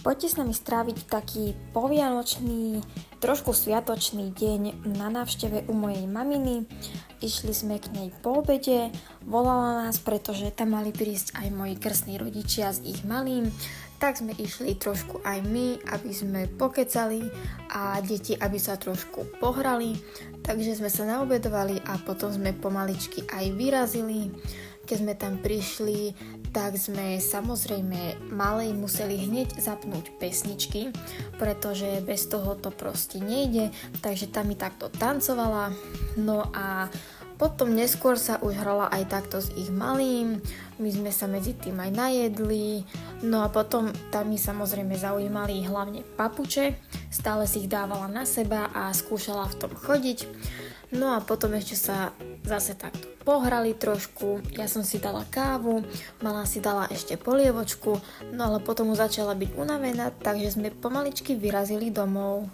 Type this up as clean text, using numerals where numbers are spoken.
Poďte s nami stráviť taký povianočný, trošku sviatočný deň na návšteve u mojej maminy. Išli sme k nej po obede, volala nás, pretože tam mali prísť aj moji krstní rodičia s ich malým. Tak sme išli trošku aj my, aby sme pokecali a deti, aby sa trošku pohrali. Takže sme sa naobedovali a potom sme pomaličky aj vyrazili. Keď sme tam prišli, tak sme samozrejme malej museli hneď zapnúť pesničky, pretože bez toho to proste nejde, takže tam mi takto tancovala. No a potom neskôr sa už hrala aj takto s ich malým, my sme sa medzi tým aj najedli, no a potom tam mi samozrejme zaujímali hlavne papuče, stále si ich dávala na seba a skúšala v tom chodiť. No a potom ešte sa zase takto pohrali trošku, ja som si dala kávu, mala si dala ešte polievočku, no ale potom už začala byť unavená, takže sme pomaličky vyrazili domov.